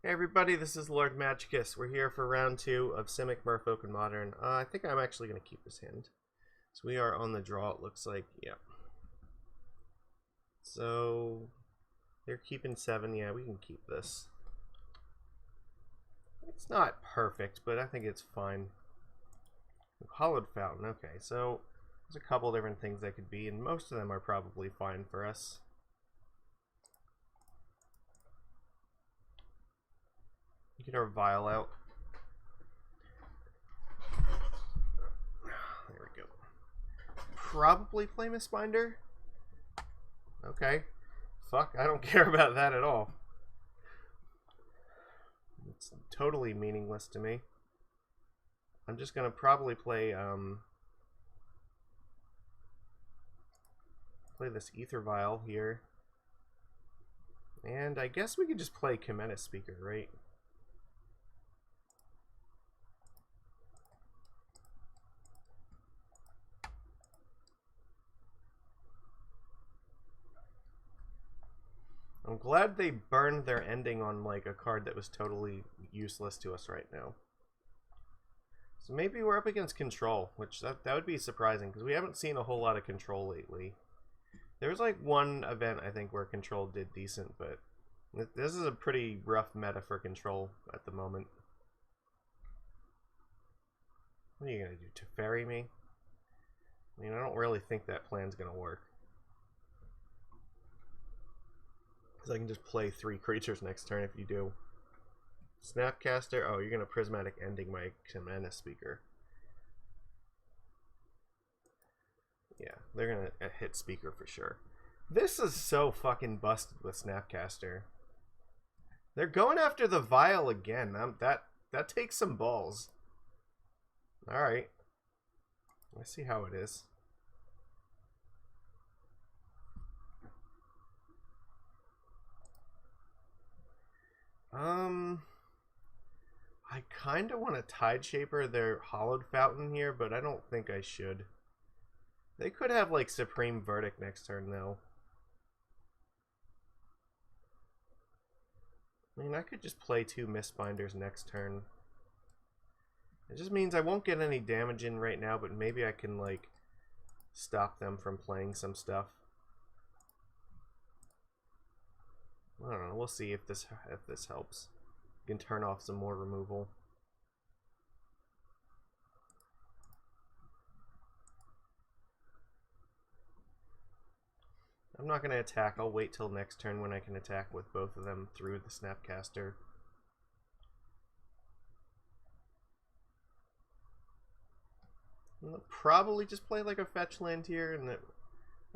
Hey everybody, this is Lord Magicus. We're here for round 2 of Simic Merfolk and Modern. I think I'm actually going to keep this hand. So we are on the draw, it looks like. Yeah. So they're keeping 7. Yeah, we can keep this. It's not perfect, but I think it's fine. Hollowed Fountain. Okay, so there's a couple different things that could be, and most of them are probably fine for us. Get our vial out. There we go. Probably play Mistbinder. Okay. Fuck, I don't care about that at all. It's totally meaningless to me. I'm just gonna probably play this Aether Vial here. And I guess we could just play Kumena Speaker, right? I'm glad they burned their ending on like a card that was totally useless to us right now. So maybe we're up against Control, which that would be surprising because we haven't seen a whole lot of Control lately. There was like one event I think where Control did decent, but this is a pretty rough meta for Control at the moment. What are you gonna do? To ferry me? I mean, I don't really think that plan's gonna work. Because I can just play 3 creatures next turn if you do. Snapcaster. Oh, you're going to Prismatic Ending my Kumena Speaker. Yeah, they're going to hit Speaker for sure. This is so fucking busted with Snapcaster. They're going after the Vial again. That takes some balls. Alright. I see how it is. I kind of want to Tide Shaper their Hollowed Fountain here, but I don't think I should. They could have, like, Supreme Verdict next turn, though. I mean, I could just play 2 Mistbinders next turn. It just means I won't get any damage in right now, but maybe I can, like, stop them from playing some stuff. I don't know. We'll see if this helps. You can turn off some more removal. I'm not going to attack. I'll wait till next turn when I can attack with both of them through the Snapcaster. I'll probably just play like a fetch land here, and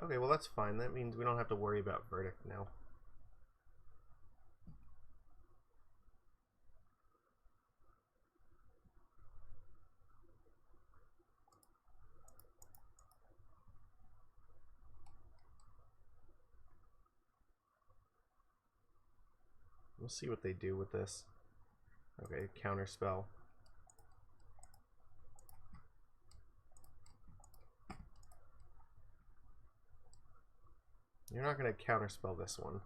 okay, well that's fine. That means we don't have to worry about Verdict now. We'll see what they do with this. Okay, counterspell. You're not going to counterspell this one.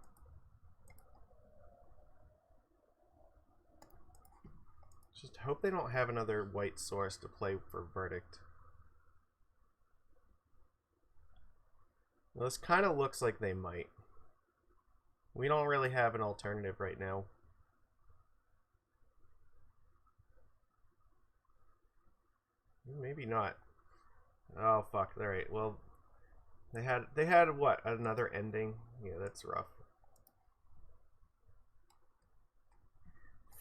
Just hope they don't have another white source to play for Verdict. Well, this kind of looks like they might. We don't really have an alternative right now. Maybe not. Oh fuck! All right. Well, they had what? Another ending? Yeah, that's rough.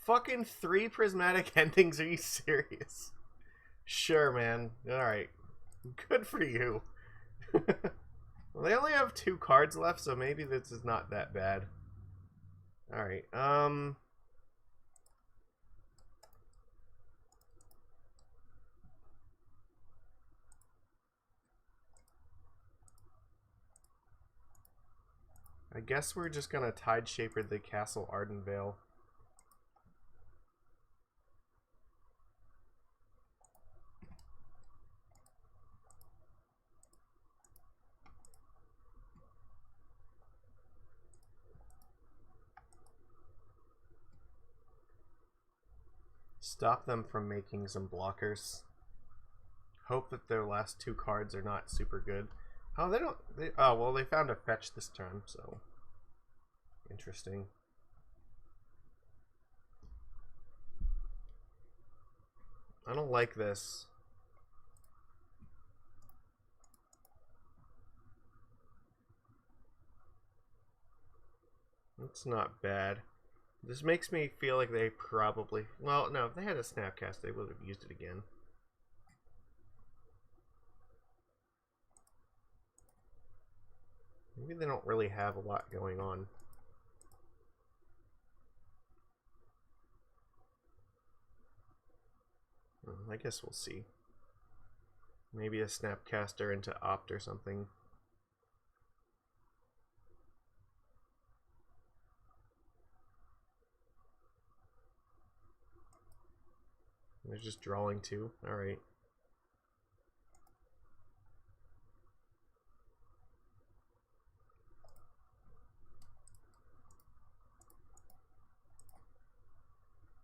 Fucking 3 prismatic endings? Are you serious? Sure, man. All right. Good for you. Well, they only have 2 cards left, so maybe this is not that bad. Alright, I guess we're just gonna Tide Shaper the Castle Ardenvale. Stop them from making some blockers. Hope that their last 2 cards are not super good. Oh, they don't... oh, well, they found a fetch this turn, so... interesting. I don't like this. It's not bad. This makes me feel like they probably... well, no, if they had a Snapcast, they would have used it again. Maybe they don't really have a lot going on. I guess we'll see. Maybe a Snapcaster into Opt or something. They're just drawing 2. Alright.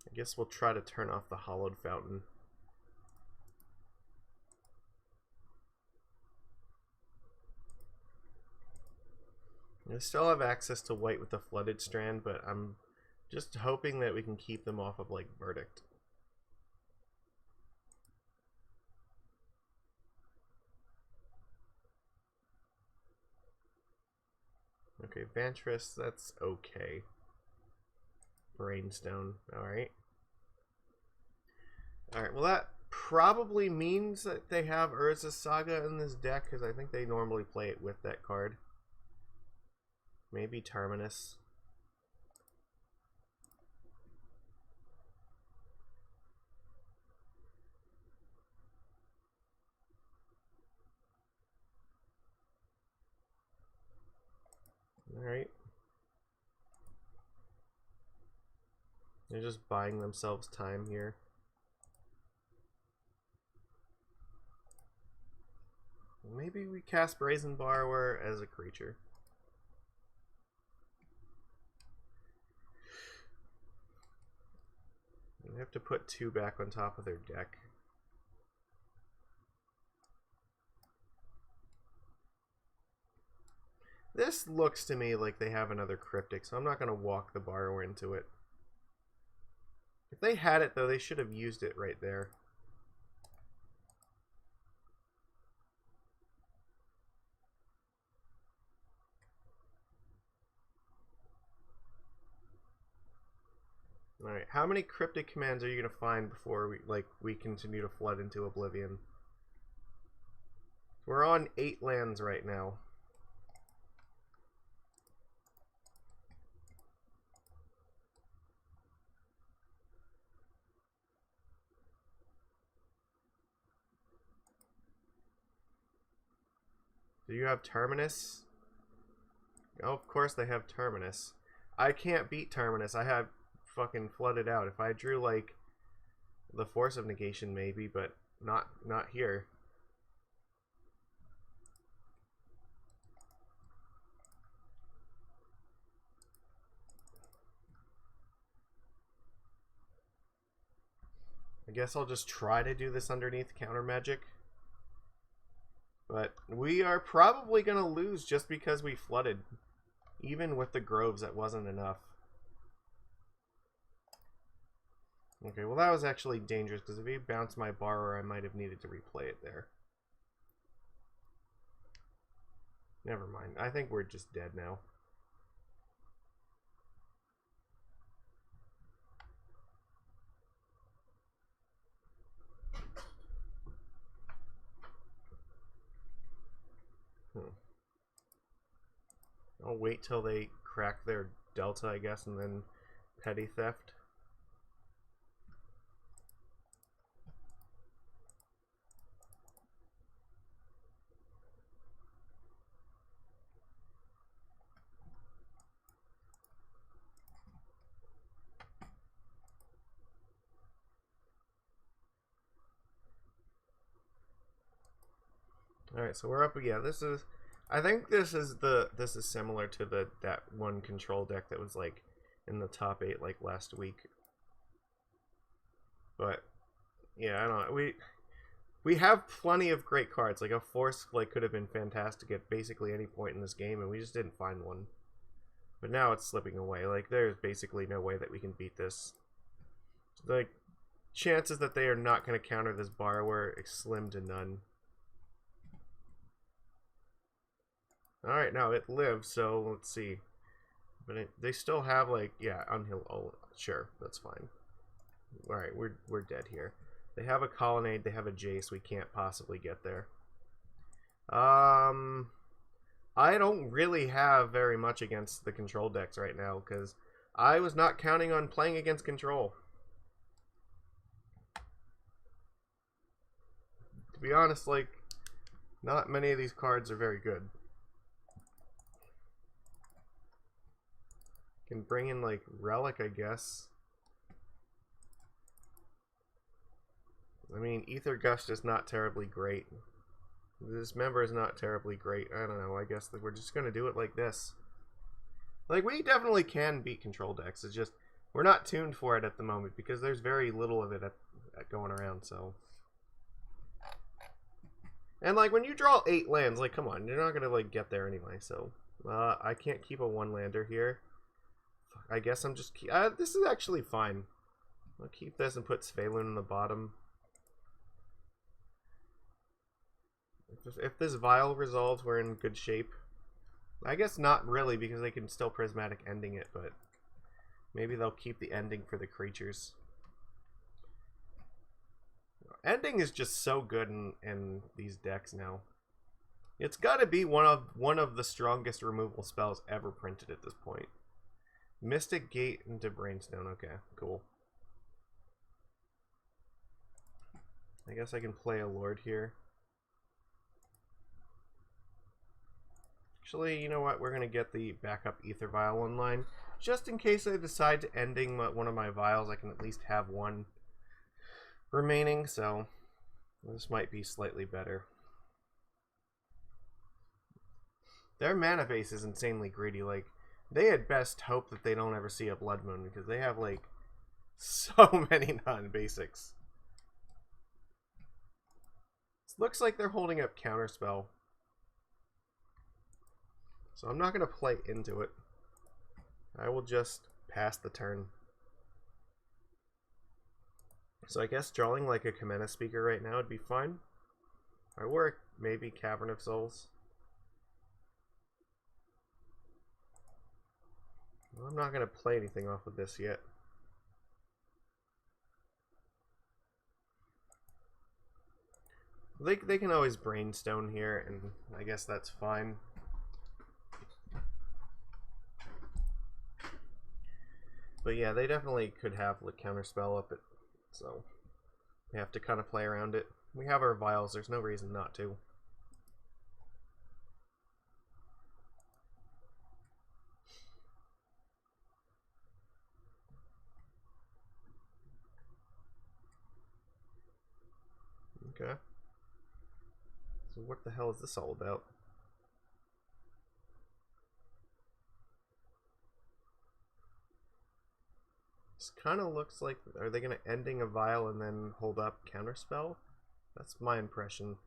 I guess we'll try to turn off the Hollowed Fountain. I still have access to white with the Flooded Strand, but I'm just hoping that we can keep them off of, like, Verdict. Okay, Vantress, that's okay. Brainstone, alright. Alright, well that probably means that they have Urza's Saga in this deck, because I think they normally play it with that card. Maybe Terminus. Alright. They're just buying themselves time here. Maybe we cast Brazen Borrower as a creature. They have to put 2 back on top of their deck. This looks to me like they have another Cryptic, so I'm not going to walk the Borrower into it. If they had it, though, they should have used it right there. Alright, how many Cryptic commands are you going to find before we continue to flood into Oblivion? We're on 8 lands right now. Do you have Terminus? Oh, of course they have Terminus. I can't beat Terminus. I have fucking flooded out. If I drew like the Force of Negation maybe, but not here. I guess I'll just try to do this underneath counter magic. But we are probably going to lose just because we flooded. Even with the groves, that wasn't enough. Okay, well that was actually dangerous, because if he bounced my Borrower, I might have needed to replay it there. Never mind. I think we're just dead now. I'll wait till they crack their Delta, I guess, and then Petty Theft. Alright, so we're up again. This is... I think this is similar to that one control deck that was like in the top 8 like last week. But yeah, I don't know. We have plenty of great cards. Like a Force like could have been fantastic at basically any point in this game, and we just didn't find one. But now it's slipping away. Like there's basically no way that we can beat this. Like chances that they are not going to counter this borrower is slim to none. Alright, now it lives, so let's see. But they still have like, yeah, unheal. Oh, sure, that's fine. Alright, we're dead here. They have a Colonnade, they have a Jace, we can't possibly get there. I don't really have very much against the control decks right now, because I was not counting on playing against control. To be honest, like, not many of these cards are very good. Can bring in, like, Relic, I guess. I mean, Aether Gust is not terribly great. Dismember is not terribly great. I don't know, I guess that we're just going to do it like this. Like, we definitely can beat control decks. It's just, we're not tuned for it at the moment because there's very little of it at going around, so. And, like, when you draw 8 lands, like, come on, you're not going to, like, get there anyway, so. I can't keep a 1-lander here. I guess I'm just... this is actually fine. I'll keep this and put Svyelun in the bottom. If this Vial resolves, we're in good shape. I guess not really, because they can still Prismatic Ending it, but maybe they'll keep the ending for the creatures. Ending is just so good in these decks now. It's got to be one of the strongest removal spells ever printed at this point. Mystic Gate into Brainstone. Okay, cool. I guess I can play a Lord here. Actually, you know what? We're going to get the backup Aether Vial online. Just in case I decide to ending one of my vials, I can at least have one remaining, so this might be slightly better. Their mana base is insanely greedy. Like, they at best hope that they don't ever see a Blood Moon, because they have, like, so many non-basics. Looks like they're holding up Counterspell. So I'm not going to play into it. I will just pass the turn. So I guess drawing like a Kumena Speaker right now would be fine. Or maybe Cavern of Souls. Well, I'm not going to play anything off of this yet. They can always Brainstone here, and I guess that's fine. But yeah, they definitely could have like Counterspell up it, so we have to kind of play around it. We have our vials, there's no reason not to. Okay. So what the hell is this all about? This kind of looks like, are they going to ending a vial and then hold up Counterspell? That's my impression.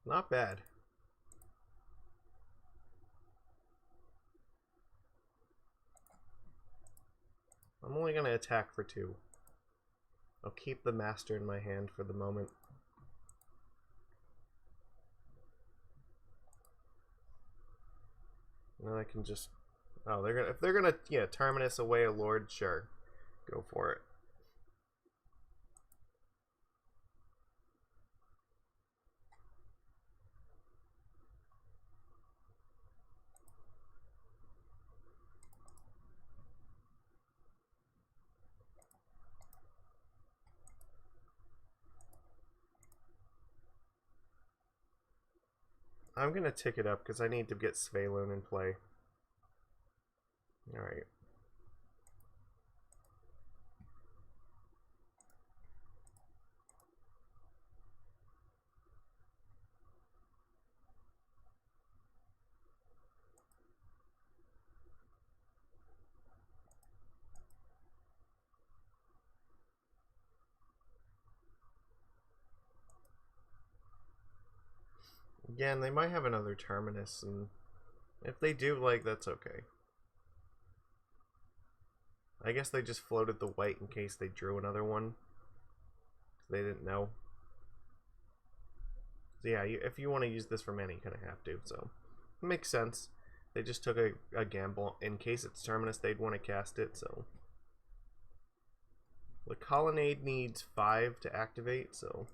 Not bad. I'm only going to attack for 2. I'll keep the Master in my hand for the moment. And then I can just... Oh, they're gonna... If they're gonna, yeah, Terminus away a Lord, sure. Go for it. I'm gonna tick it up because I need to get Svyelun in play. Alright. Again, they might have another Terminus, and if they do, like, that's okay. I guess they just floated the white in case they drew another one. They didn't know. So yeah, if you want to use this for mana, you kind of have to, so it makes sense. They just took a gamble. In case it's Terminus, they'd want to cast it, so. The Colonnade needs 5 to activate, so.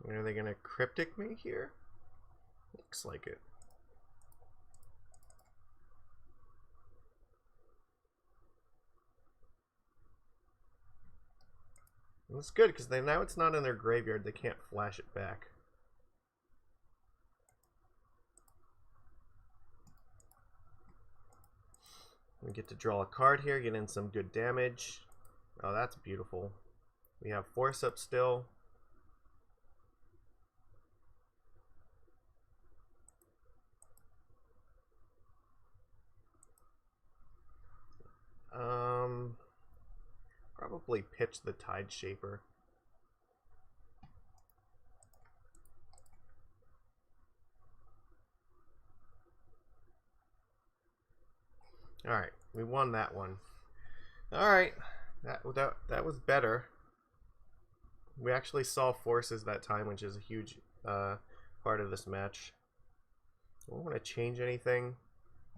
Are they gonna Cryptic me here? Looks like it. That's good, because now it's not in their graveyard, they can't flash it back. We get to draw a card here, get in some good damage. Oh, that's beautiful. We have Force up still. Probably pitch the Tide Shaper. Alright, we won that one. Alright, that was better. We actually saw forces that time, which is a huge part of this match. I don't want to change anything.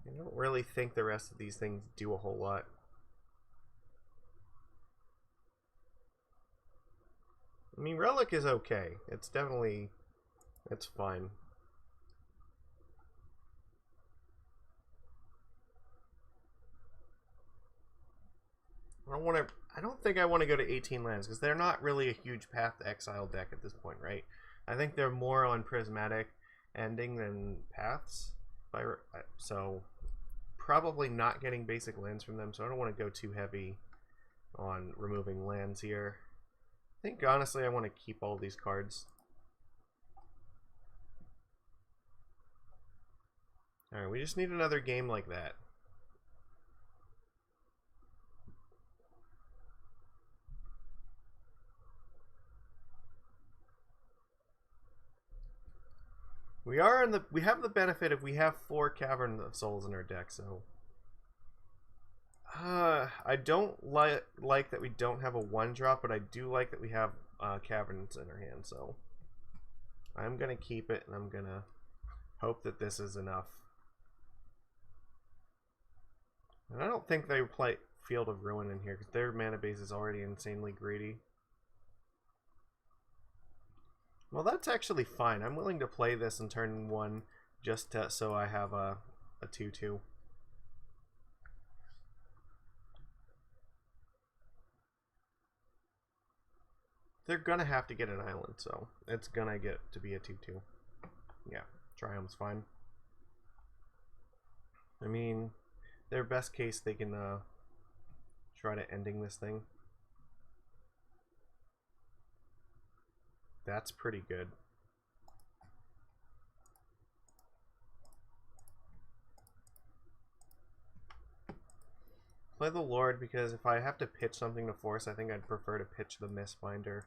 I don't really think the rest of these things do a whole lot. I mean, Relic is okay. It's definitely... it's fine. I don't think I want to go to 18 lands, because they're not really a huge Path to Exile deck at this point, right? I think they're more on Prismatic Ending than Paths. So, probably not getting basic lands from them, so I don't want to go too heavy on removing lands here. I think, honestly, I want to keep all these cards. Alright, we just need another game like that. We have the benefit if we have 4 Cavern of Souls in our deck, so I don't like that we don't have a 1-drop, but I do like that we have Caverns in our hand, so I'm gonna keep it, and I'm gonna hope that this is enough. And I don't think they play Field of Ruin in here, because their mana base is already insanely greedy. Well, that's actually fine. I'm willing to play this in turn 1 just so I have a 2/2. They're gonna have to get an island, so it's gonna get to be a 2/2. Yeah, Triumph's fine. I mean, their best case, they can try to ending this thing. That's pretty good. Play the Lord, because if I have to pitch something to force, I think I'd prefer to pitch the Mistbinder.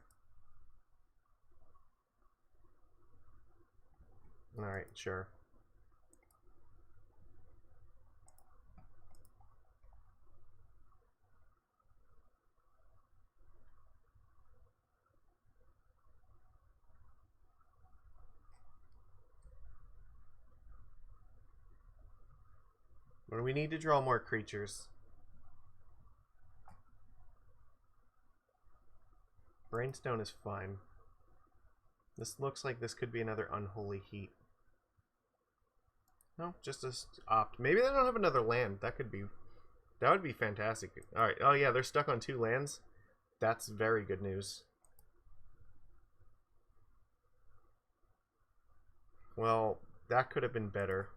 Alright, sure. And we need to draw more creatures. Brainstone is fine. This looks like this could be another Unholy Heat. No, just a opt. Maybe they don't have another land. That would be fantastic. Alright, oh yeah, they're stuck on 2 lands. That's very good news. Well, that could have been better.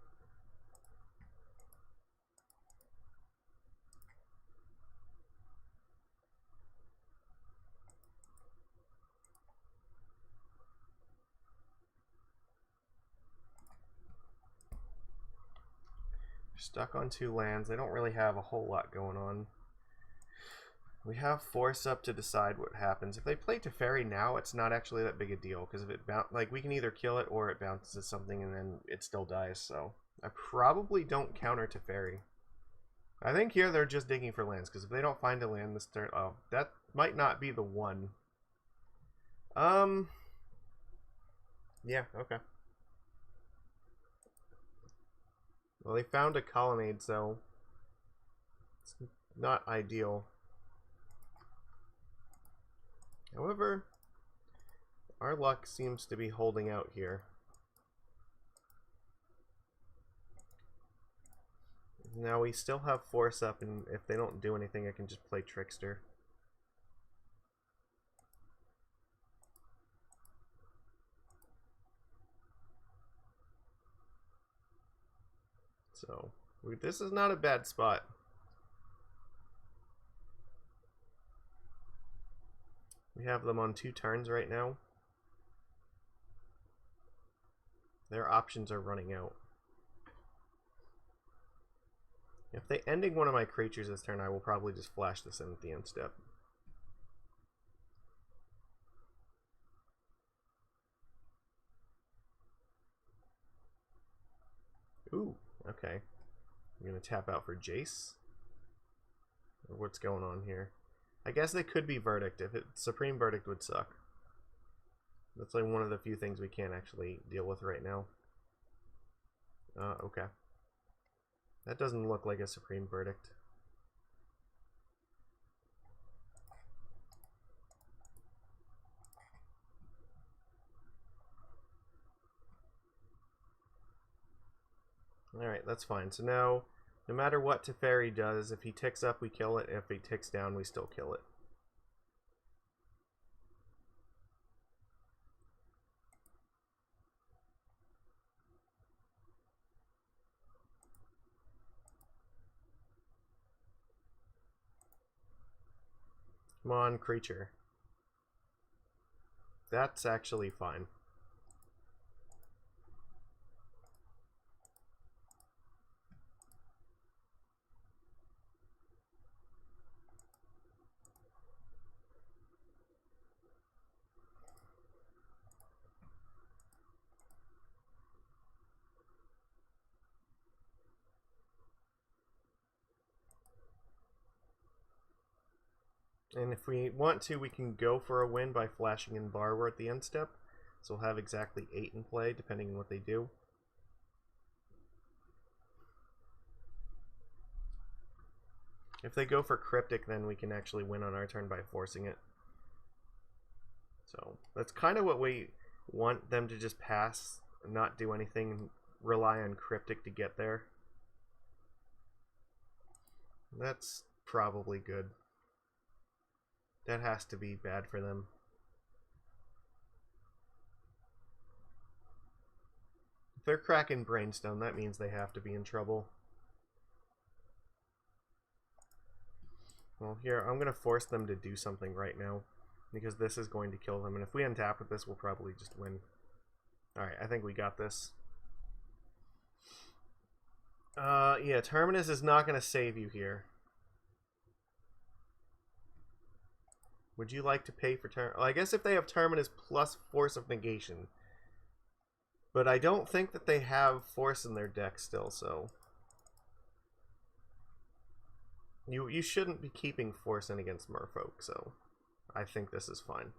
Stuck on 2 lands. They don't really have a whole lot going on. We have Force up to decide what happens. If they play Teferi now, it's not actually that big a deal, because if it like we can either kill it or it bounces something and then it still dies. So I probably don't counter Teferi. I think here they're just digging for lands, because if they don't find a land this turn, oh, that might not be the one. Yeah, okay. Well, they found a colonnade, so it's not ideal. However, our luck seems to be holding out here. Now we still have Force up, and if they don't do anything, I can just play Trickster. So, this is not a bad spot. We have them on 2 turns right now. Their options are running out. If they ending one of my creatures this turn, I will probably just flash this in at the end step. Ooh, okay. I'm gonna tap out for Jace. Or what's going on here? I guess they could be Verdict. If it's Supreme Verdict would suck. That's like one of the few things we can't actually deal with right now. Okay. That doesn't look like a Supreme Verdict. Alright, that's fine. So now, no matter what Teferi does, if he ticks up, we kill it. If he ticks down, we still kill it. Come on, creature. That's actually fine. And if we want to, we can go for a win by flashing in Borrower at the end step. So we'll have exactly 8 in play, depending on what they do. If they go for Cryptic, then we can actually win on our turn by forcing it. So that's kind of what we want them to just pass, not do anything, and rely on Cryptic to get there. That's probably good. That has to be bad for them. If they're cracking Brainstone, that means they have to be in trouble. Well, here, I'm going to force them to do something right now, because this is going to kill them, and if we untap with this, we'll probably just win. Alright, I think we got this. Yeah, Terminus is not going to save you here. Would you like to pay for Terminus? Well, I guess if they have Terminus plus Force of Negation. But I don't think that they have Force in their deck still, so... You shouldn't be keeping Force in against Merfolk, so... I think this is fine.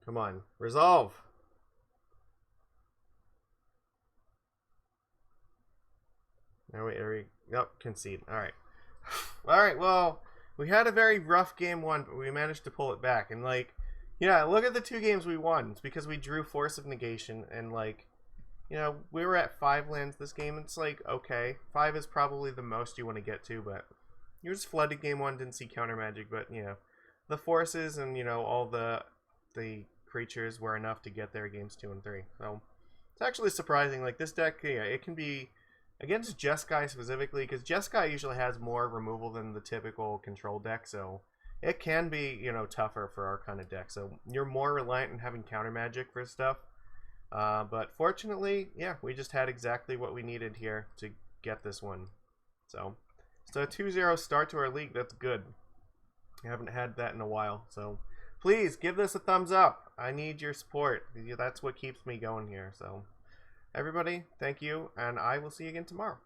Come on, resolve! Are we? Nope, concede. Alright. Alright, well, we had a very rough game 1, but we managed to pull it back. And, like, yeah, look at the 2 games we won. It's because we drew Force of Negation, and, like, you know, we were at 5 lands this game. It's like, okay, 5 is probably the most you want to get to, but you just flooded game 1, didn't see counter magic, but, you know, the forces and, you know, all the creatures were enough to get there games 2 and 3. So, it's actually surprising. Like, this deck, yeah, it can be against Jeskai specifically, because Jeskai usually has more removal than the typical control deck, so it can be, you know, tougher for our kind of deck. So, you're more reliant on having counter magic for stuff. But fortunately, yeah, we just had exactly what we needed here to get this one. So a 2-0 start to our league. That's good. I haven't had that in a while. So please give this a thumbs up. I need your support. That's what keeps me going here. So everybody, thank you, and I will see you again tomorrow.